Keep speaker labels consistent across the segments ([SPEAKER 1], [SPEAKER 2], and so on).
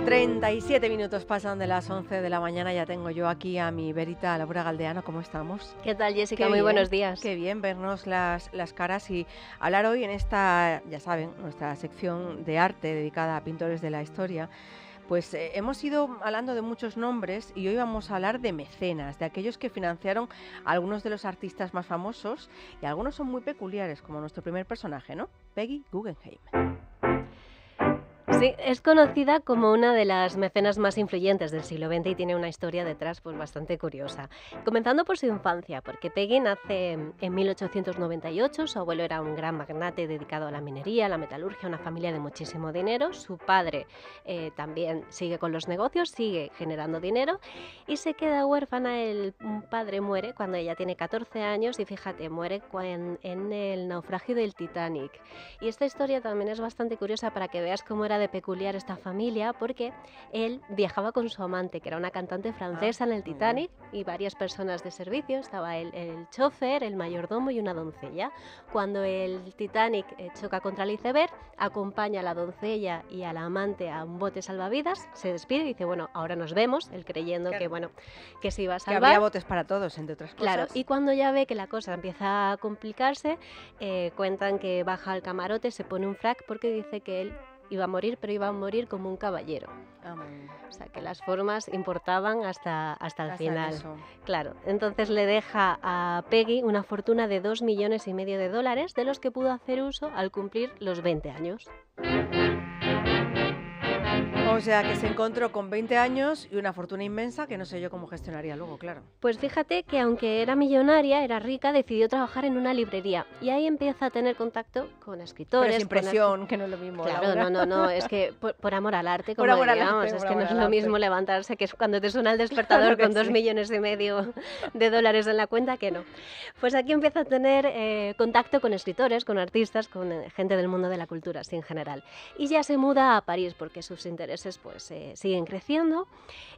[SPEAKER 1] 37 minutos pasan de las 11 de la mañana, ya tengo yo aquí a mi Verita Laura Galdeano. ¿Cómo estamos?
[SPEAKER 2] ¿Qué tal, Jessica?
[SPEAKER 1] Qué
[SPEAKER 2] Muy
[SPEAKER 1] bien,
[SPEAKER 2] buenos días.
[SPEAKER 1] Qué bien vernos las caras y hablar hoy en esta, ya saben, nuestra sección de arte dedicada a pintores de la historia. Pues hemos ido hablando de muchos nombres y hoy vamos a hablar de mecenas, de aquellos que financiaron a algunos de los artistas más famosos, y algunos son muy peculiares, como nuestro primer personaje, ¿no? Peggy Guggenheim.
[SPEAKER 2] Sí, es conocida como una de las mecenas más influyentes del siglo XX y tiene una historia detrás pues bastante curiosa. Comenzando por su infancia, porque Peggy nace en 1898, su abuelo era un gran magnate dedicado a la minería, a la metalurgia, una familia de muchísimo dinero. Su padre también sigue con los negocios, sigue generando dinero y se queda huérfana. El padre muere cuando ella tiene 14 años y fíjate, muere en el naufragio del Titanic. Y esta historia también es bastante curiosa para que veas cómo era de peculiar esta familia, porque él viajaba con su amante, que era una cantante francesa, en el Titanic, y varias personas de servicio. Estaba el chofer, el mayordomo y una doncella. Cuando el Titanic choca contra el iceberg, acompaña a la doncella y a la amante a un bote salvavidas, se despide y dice, bueno, ahora nos vemos, él creyendo
[SPEAKER 1] claro,
[SPEAKER 2] que, bueno, que se iba a salvar.
[SPEAKER 1] Que había botes para todos, entre otras cosas.
[SPEAKER 2] Claro, y cuando ya ve que la cosa empieza a complicarse, cuentan que baja al camarote, se pone un frac porque dice que él iba a morir, pero iba a morir como un caballero. O sea, que las formas importaban hasta el final.
[SPEAKER 1] Eso.
[SPEAKER 2] Claro, entonces le deja a Peggy una fortuna de $2,5 millones de dólares, de los que pudo hacer uso al cumplir los 20 años.
[SPEAKER 1] O sea, que se encontró con 20 años y una fortuna inmensa que no sé yo cómo gestionaría luego, claro.
[SPEAKER 2] Pues fíjate que aunque era millonaria, era rica, decidió trabajar en una librería y ahí empieza a tener contacto con escritores.
[SPEAKER 1] Pero sin presión, que no es lo mismo.
[SPEAKER 2] Claro,
[SPEAKER 1] Laura.
[SPEAKER 2] no, es que por amor al arte, como
[SPEAKER 1] por amor
[SPEAKER 2] diríamos,
[SPEAKER 1] al arte,
[SPEAKER 2] es que no es lo mismo levantarse que cuando te suena el despertador con $2,5 millones de dólares en la cuenta, que no. Pues aquí empieza a tener contacto con escritores, con artistas, con gente del mundo de la cultura, así en general. Y ya se muda a París porque sus intereses pues siguen creciendo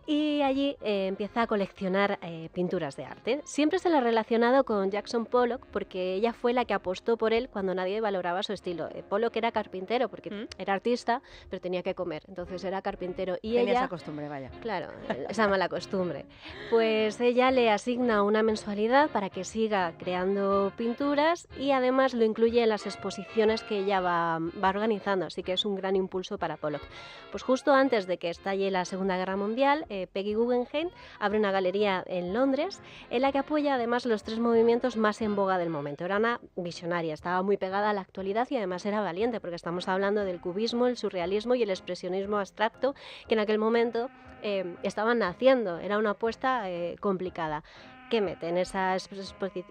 [SPEAKER 2] y allí empieza a coleccionar pinturas de arte. Siempre se la ha relacionado con Jackson Pollock porque ella fue la que apostó por él cuando nadie valoraba su estilo. Pollock era carpintero porque era artista, pero tenía que comer, entonces era carpintero. Y
[SPEAKER 1] tenía
[SPEAKER 2] ella,
[SPEAKER 1] esa costumbre, vaya.
[SPEAKER 2] Claro, esa mala costumbre. Pues ella le asigna una mensualidad para que siga creando pinturas y además lo incluye en las exposiciones que ella va organizando, así que es un gran impulso para Pollock. Pues justo antes de que estalle la Segunda Guerra Mundial, Peggy Guggenheim abre una galería en Londres en la que apoya además los 3 movimientos más en boga del momento. Era una visionaria, estaba muy pegada a la actualidad y además era valiente porque estamos hablando del cubismo, el surrealismo y el expresionismo abstracto que en aquel momento estaban naciendo. Era una apuesta complicada. ¿Qué mete en esas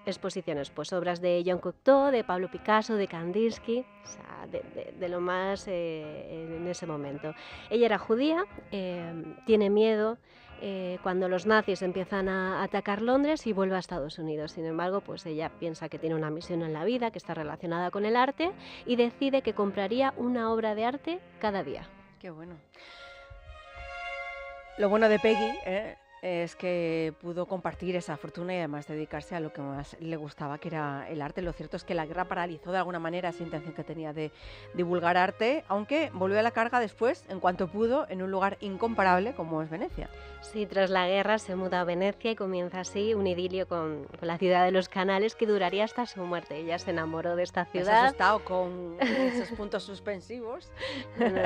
[SPEAKER 2] exposiciones? Pues obras de Jean Cocteau, de Pablo Picasso, de Kandinsky, o sea, de lo más en ese momento. Ella era judía, tiene miedo cuando los nazis empiezan a atacar Londres y vuelve a Estados Unidos. Sin embargo, pues ella piensa que tiene una misión en la vida, que está relacionada con el arte y decide que compraría una obra de arte cada día.
[SPEAKER 1] Qué bueno. Lo bueno de Peggy es que pudo compartir esa fortuna y además dedicarse a lo que más le gustaba, que era el arte. Lo cierto es que la guerra paralizó de alguna manera esa intención que tenía de divulgar arte, aunque volvió a la carga después, en cuanto pudo, en un lugar incomparable como es Venecia.
[SPEAKER 2] Sí, tras la guerra se muda a Venecia y comienza así un idilio con la ciudad de los canales que duraría hasta su muerte. Ella se enamoró de esta ciudad.
[SPEAKER 1] ¿Te has asustado con esos puntos suspensivos?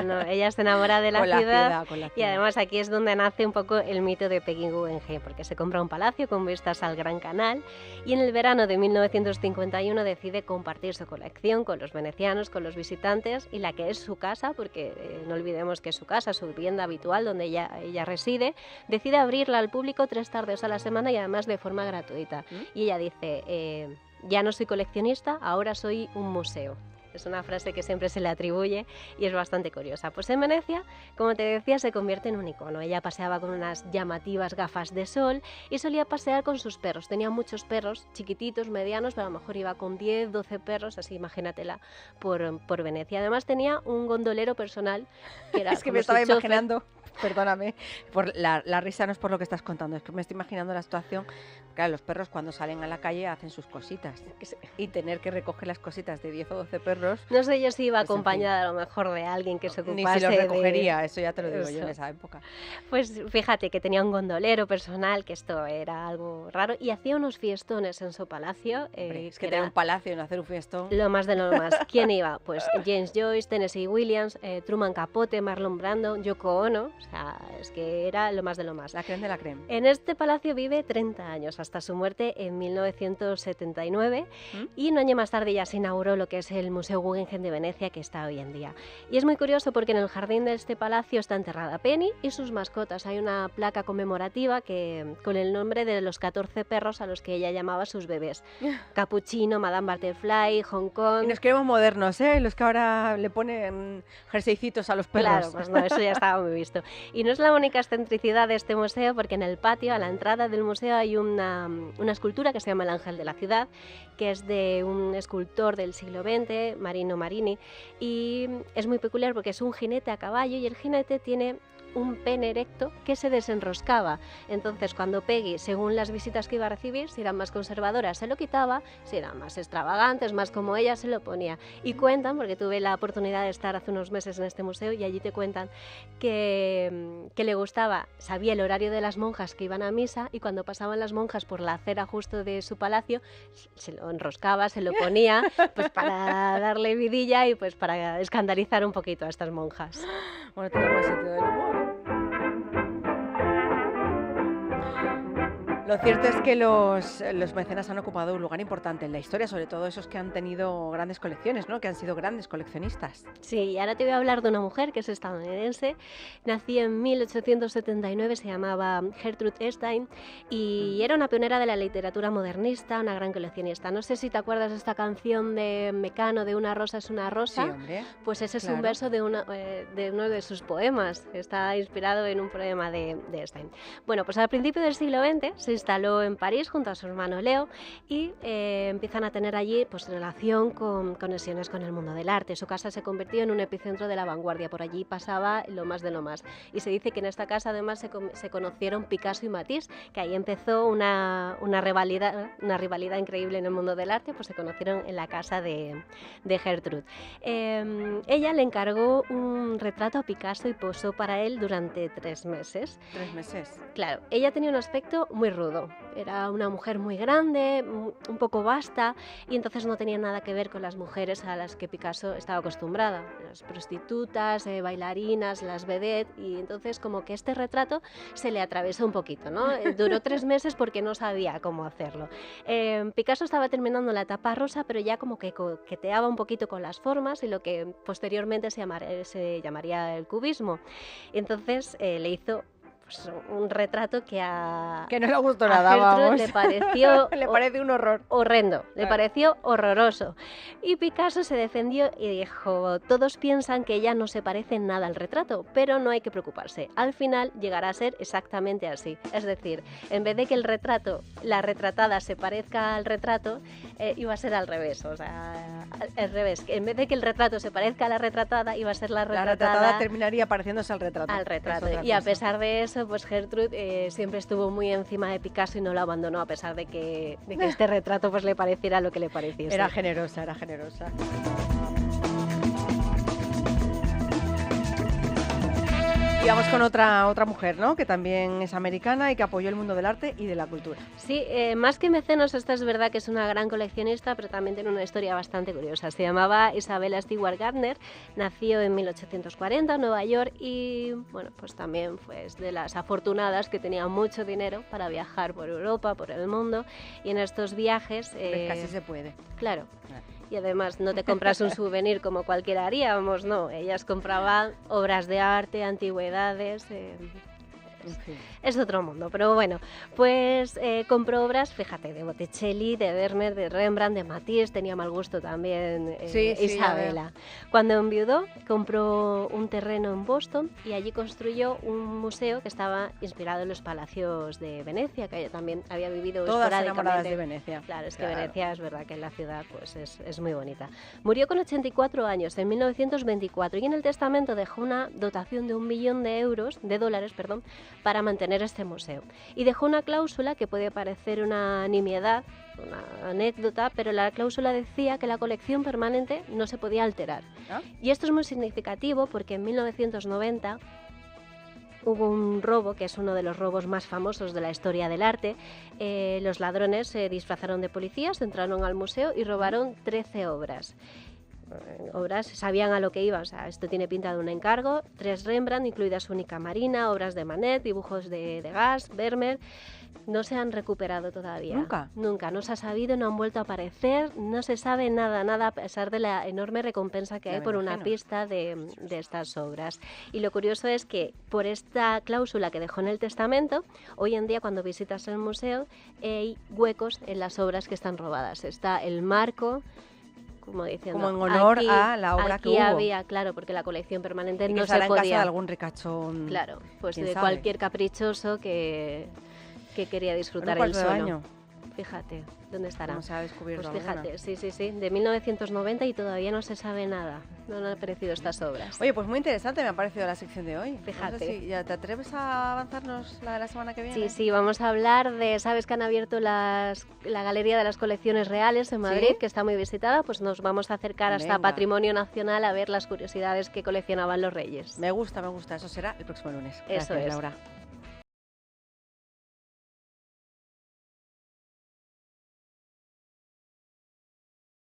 [SPEAKER 2] No, ella se enamora de la ciudad. Y además aquí es donde nace un poco el mito de Peggy Guggenheim, porque se compra un palacio con vistas al Gran Canal y en el verano de 1951 decide compartir su colección con los venecianos, con los visitantes y la que es su casa, porque no olvidemos que es su casa, su vivienda habitual donde ella reside, decide abrirla al público 3 tardes a la semana y además de forma gratuita. Y ella dice, ya no soy coleccionista, ahora soy un museo. Es una frase que siempre se le atribuye y es bastante curiosa. Pues en Venecia, como te decía, se convierte en un icono. Ella paseaba con unas llamativas gafas de sol y solía pasear con sus perros. Tenía muchos perros, chiquititos, medianos, pero a lo mejor iba con 10, 12 perros, así imagínatela, por Venecia. Además tenía un gondolero personal que era
[SPEAKER 1] es que me estaba imaginando Perdóname, por la risa no es por lo que estás contando, es que me estoy imaginando la situación. Claro, los perros cuando salen a la calle hacen sus cositas y tener que recoger las cositas de 10 o 12 perros.
[SPEAKER 2] No sé yo si iba
[SPEAKER 1] pues, en fin,
[SPEAKER 2] acompañada a lo mejor de alguien que se
[SPEAKER 1] ni
[SPEAKER 2] ocupase
[SPEAKER 1] si los
[SPEAKER 2] de...
[SPEAKER 1] recogería, eso ya te lo digo yo en
[SPEAKER 2] Eso.
[SPEAKER 1] esa época.
[SPEAKER 2] Pues fíjate que tenía un gondolero personal, que esto era algo raro, y hacía unos fiestones en su palacio.
[SPEAKER 1] Hombre, es
[SPEAKER 2] que
[SPEAKER 1] que tener
[SPEAKER 2] era
[SPEAKER 1] un palacio y no hacer un fiestón.
[SPEAKER 2] lo más de lo más. ¿Quién iba? Pues James Joyce, Tennessee Williams, Truman Capote, Marlon Brando, Yoko Ono. O sea, es que era lo más de lo más.
[SPEAKER 1] La creme de la creme.
[SPEAKER 2] En este palacio vive 30 años, hasta su muerte en 1979, y un año más tarde ya se inauguró lo que es el Museo Guggenheim de Venecia, que está hoy en día. Y es muy curioso porque en el jardín de este palacio está enterrada Penny y sus mascotas. Hay una placa conmemorativa con el nombre de los 14 perros a los que ella llamaba sus bebés. Capuchino, Madame Butterfly, Hong Kong...
[SPEAKER 1] Y nos queremos modernos, ¿eh? Los que ahora le ponen jerseycitos a los perros.
[SPEAKER 2] Claro, pues no, eso ya estaba muy visto. Y no es la única excentricidad de este museo, porque en el patio, a la entrada del museo, hay una escultura que se llama El Ángel de la Ciudad, que es de un escultor del siglo XX, Marino Marini, y es muy peculiar porque es un jinete a caballo y el jinete tiene un pene erecto que se desenroscaba. Entonces, cuando Peggy, según las visitas que iba a recibir, si eran más conservadoras, se lo quitaba, si eran más extravagantes, más como ella, se lo ponía. Y cuentan, porque tuve la oportunidad de estar hace unos meses en este museo, y allí te cuentan que le gustaba, sabía el horario de las monjas que iban a misa, y cuando pasaban las monjas por la acera justo de su palacio, se lo enroscaba, se lo ponía, pues para darle vidilla y pues para escandalizar un poquito a estas monjas.
[SPEAKER 1] Bueno, tenemos sentido del humor. Lo cierto es que los mecenas han ocupado un lugar importante en la historia, sobre todo esos que han tenido grandes colecciones, ¿no? Que han sido grandes coleccionistas.
[SPEAKER 2] Sí, y ahora te voy a hablar de una mujer que es estadounidense. Nació en 1879, se llamaba Gertrude Stein y era una pionera de la literatura modernista, una gran coleccionista. No sé si te acuerdas de esta canción de Mecano, de Una rosa es una rosa.
[SPEAKER 1] Sí, hombre.
[SPEAKER 2] Pues ese es
[SPEAKER 1] Claro.
[SPEAKER 2] un verso de uno de sus poemas. Está inspirado en un poema de Stein. Bueno, pues al principio del siglo XX se instaló en París junto a su hermano Leo y empiezan a tener allí pues relación con conexiones con el mundo del arte. Su casa se convirtió en un epicentro de la vanguardia. Por allí pasaba lo más de lo más. Y se dice que en esta casa además se conocieron Picasso y Matisse, que ahí empezó una rivalidad increíble en el mundo del arte, pues se conocieron en la casa de Gertrude. Ella le encargó un retrato a Picasso y posó para él durante 3 meses.
[SPEAKER 1] 3 meses.
[SPEAKER 2] Claro, ella tenía un aspecto muy rudo. Era una mujer muy grande, un poco vasta, y entonces no tenía nada que ver con las mujeres a las que Picasso estaba acostumbrada. Las prostitutas, bailarinas, las vedettes, y entonces como que este retrato se le atravesó un poquito, ¿no? Duró 3 meses porque no sabía cómo hacerlo. Picasso estaba terminando la etapa rosa, pero ya como que coqueteaba un poquito con las formas y lo que posteriormente se llamaría el cubismo. Entonces le hizo un retrato que
[SPEAKER 1] Que no le gustó
[SPEAKER 2] a
[SPEAKER 1] nada,
[SPEAKER 2] Gertrude
[SPEAKER 1] vamos.
[SPEAKER 2] le pareció
[SPEAKER 1] Le parece un horror.
[SPEAKER 2] horrendo, le
[SPEAKER 1] Claro.
[SPEAKER 2] pareció horroroso. Y Picasso se defendió y dijo, todos piensan que ella no se parece en nada al retrato, pero no hay que preocuparse. Al final llegará a ser exactamente así. Es decir, en vez de que la retratada se parezca al retrato, iba a ser al revés. O sea, al revés. En vez de que el retrato se parezca a la retratada, iba a ser la
[SPEAKER 1] La
[SPEAKER 2] retratada
[SPEAKER 1] retratada terminaría pareciéndose al retrato.
[SPEAKER 2] al retrato.
[SPEAKER 1] Es otra
[SPEAKER 2] Y a
[SPEAKER 1] cosa.
[SPEAKER 2] pesar de eso, pues Gertrude siempre estuvo muy encima de Picasso y no lo abandonó, a pesar de que este retrato pues le pareciera lo que le pareciese.
[SPEAKER 1] Era generosa, era generosa. Y vamos con otra mujer, ¿no? Que también es americana y que apoyó el mundo del arte y de la cultura.
[SPEAKER 2] Sí, más que mecenas, esta es verdad que es una gran coleccionista, pero también tiene una historia bastante curiosa. Se llamaba Isabella Stewart Gardner, nació en 1840 en Nueva York y, bueno, pues también fue de las afortunadas que tenía mucho dinero para viajar por Europa, por el mundo, y en estos viajes...
[SPEAKER 1] Casi se puede.
[SPEAKER 2] Claro.
[SPEAKER 1] Claro.
[SPEAKER 2] Y además no te compras un souvenir como cualquiera haríamos, no. Ellas compraban obras de arte, antigüedades, es otro mundo. Pero bueno, pues compró obras, fíjate, de Botticelli, de Vermeer, de Rembrandt, de Matisse, tenía mal gusto también Isabela. Cuando enviudó, compró un terreno en Boston y allí construyó un museo que estaba inspirado en los palacios de Venecia, que ella también había vivido
[SPEAKER 1] esporádicamente de Venecia.
[SPEAKER 2] Claro, es que Venecia es verdad que en la ciudad pues es muy bonita. Murió con 84 años en 1924 y en el testamento dejó una dotación de $1 millón de dólares, para mantener este museo. Y dejó una cláusula que puede parecer una nimiedad, una anécdota, pero la cláusula decía que la colección permanente no se podía alterar. Y esto es muy significativo porque en 1990 hubo un robo, que es uno de los robos más famosos de la historia del arte. Los ladrones se disfrazaron de policías, entraron al museo y robaron 13 obras. Sabían a lo que iba, o sea, esto tiene pinta de un encargo, 3 Rembrandt, incluida su única marina, obras de Manet, dibujos de Degas, Vermeer, no se han recuperado todavía. Nunca, no se ha sabido, no han vuelto a aparecer, no se sabe nada, a pesar de la enorme recompensa que hay por una pista de estas obras. Y lo curioso es que por esta cláusula que dejó en el testamento, hoy en día cuando visitas el museo hay huecos en las obras que están robadas. Está el marco, como diciendo,
[SPEAKER 1] como en honor a la obra que hubo.
[SPEAKER 2] Había, claro, porque la colección permanente
[SPEAKER 1] y
[SPEAKER 2] no
[SPEAKER 1] se podía. En casa de algún ricachón.
[SPEAKER 2] Claro, pues de cualquier caprichoso que quería disfrutar él solo. Fíjate, ¿dónde estará?
[SPEAKER 1] ¿Cómo se ha descubierto?
[SPEAKER 2] Pues fíjate, sí, de 1990 y todavía no se sabe nada. No han aparecido estas obras.
[SPEAKER 1] Oye, pues muy interesante me ha parecido la sección de hoy.
[SPEAKER 2] Fíjate.
[SPEAKER 1] No sé si ya te atreves a avanzarnos la de la semana que viene.
[SPEAKER 2] Sí, vamos a hablar de, ¿sabes que han abierto la Galería de las Colecciones Reales en Madrid, que está muy visitada? Pues nos vamos a acercar hasta Patrimonio Nacional a ver las curiosidades que coleccionaban los reyes.
[SPEAKER 1] Me gusta, eso será el próximo lunes.
[SPEAKER 2] Gracias,
[SPEAKER 1] Laura.